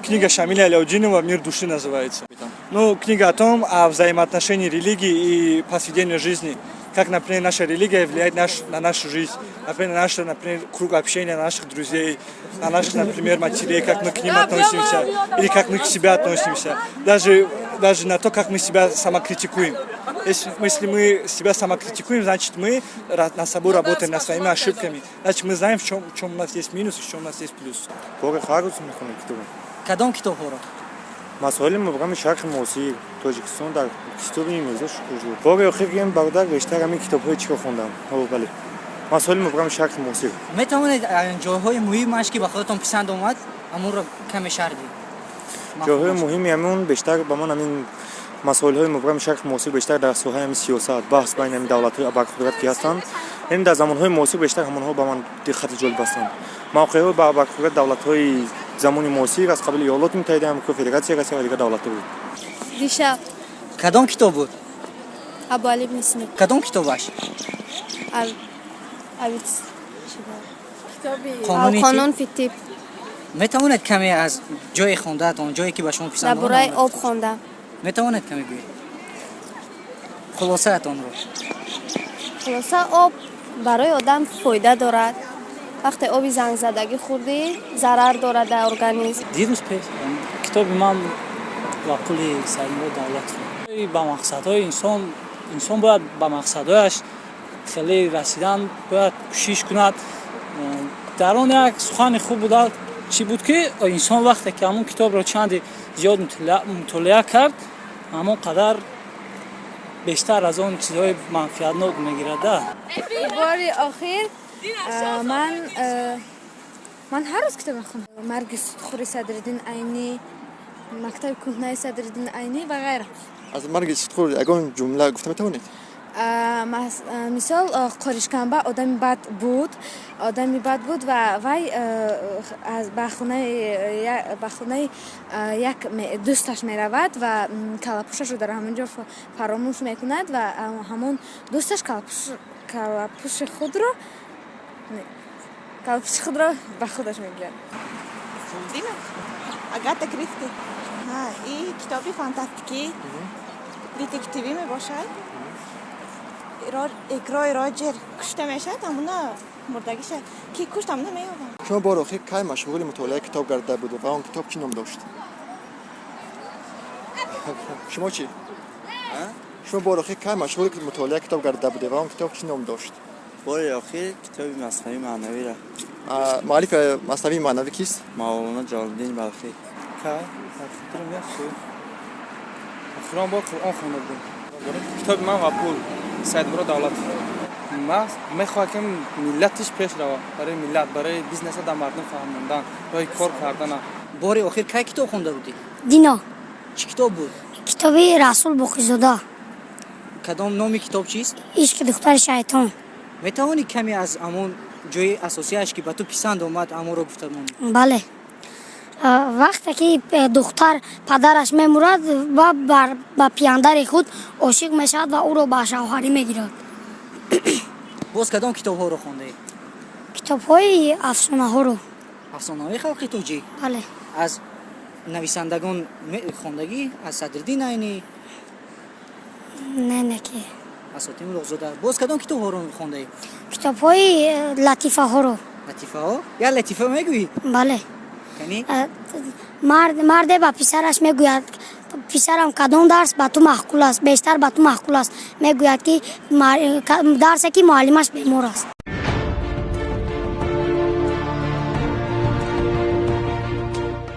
Книга Шамиля Аляутдинова «Мир души» называется. Ну, книга о том, о взаимоотношении религии и повседневной жизни. Как, например, наша религия влияет на нашу жизнь. Например, на наш круг общения, на наших друзей, на наших, например, матерей, как мы к ним относимся, или как мы к себе относимся. Даже на то, как мы себя самокритикуем. Если мы себя самокритикуем, значит, мы над собой работаем, над своими ошибками. Значит, мы знаем, в чем у нас есть минус и в чем у нас есть плюс. کدام کتاب ها را؟ مسائل مبهم شرق موسیقی تاجیکستان در کتاب میرزا شکوردی. بار اخیر گیم بغداد بیشتر همین کتاب‌های چی خوندم. بله. مسائل مبهم شرق موسیقی. میتوانید جاهای مهمش که به خودتون پسند اومد امون را کمی شرح دید. جاهای مهمی همون بیشتر با من همین مسائل مبهم شرق موسیقی بیشتر در ساحه همین سیاست بحث بین همین دولت‌های ابرقدرت که هستند. این در زمان‌های موسیقی بیشتر همونها با من دقت جلب هستند. موقع‌های با ابرقدرت دولت‌های زمانی موسیقی از قبل ایالات متحده آمریکا فدراسیون روسیه و دیگر دولت‌ها بود. دیشب کدام کتاب بود؟ ابو علی بن سینا. کدام کتابش؟ قانون فی طب. میتواند کمی از جای خوانده‌تان جایی که به شما پسند آمد؟ درباره آب خواندم. میتواند کمی بگویید؟ خلاصه اتون رو. خلاصه آب برای آدم فایده دارد. وقتی آبی زنگ زدگی خوردی ضرر دارد در ارگانیسم. دیروز کتاب من و کلی سرمایه دولت با مقصدهای انسان باید با مقصدهایش خیلی رسیدن باید کوشش کند. در آن یک سخن خوب بود چی بود که انسان وقتی که همون کتاب را چند زیاد مطالعه کرد همون قدر بیشتر از آن چیزهای منفعتناک میگیرد. بار آخر من هر روز کتاب میخونم. مرگ سودخوری صدرالدین عینی، مکتب کهنه صدرالدین عینی و غیره. از مرگ سودخور یگان جمله گفته میتونید؟ مثال قریشکنبه آدمی بد بود و وی از به خونه یک دوستش میرود و کلاپوشش رو در همونجا فراموش میکند و همون دوستش کلاپوش خود رو به خودش میگیرد. دینا آگاتا کریستی. این کتابی فانتاستیکی دیتکتیوی می باشد. اقرای راجر کشته میشد امونا مردگیش کی کشت امونا میابند. شما بار آخر کی مشغول مطالعه کتاب گرده بود و آن کتاب چی نام داشت؟ شما چی؟ شما بار آخر کی مشغول مطالعه کتاب گرده بود و آن کتاب چی نام داشت؟ بار آخر کتاب مثنوی معنوی را. مؤلف مثنوی معنوی کیست؟ مولانا جلال‌الدین بلخی. که خاطرم نمیاد. اخرام با قرآن خونده بودم. کتاب من و پول سید مراد دولت. ما میخواهم که ملتش پیش رود برای ملت برای بیزنس در مردم فهمیدن برای کار کردن. بار آخر کی کتاب خونده بودی؟ دینا. چی کتاب بود؟ کتاب رسول باقی‌زاده. کدام نام کتاب چیست؟ عشق دختر شیطان. میتوانی کمی از همون جای اساسیش که به تو پسند آمد اما رو گفتمون؟ بله. وقتی که دختر پدرش میمرد و با پیاندر خود عاشق میشد و او رو به شوهری میگیرد. باز کدام کتاب ها رو خونده؟ کتاب های افسانه ها رو. افسانه های خلقی توجی؟ بله. از نویسندگان خوندگی از صدرالدین عینی؟ نه که اساطیر مرغزاده. باز کدام کتاب ها رو خونده؟ کتاب های لطیفه ها رو. لطیفه ها؟ یا لطیفه میگویی؟ بله. یعنی مرد با پسرش میگوید پسرم کدام درس با تو مشغول است، بیشتر با تو مشغول است، میگوید که درسی که معلمش بیمار است.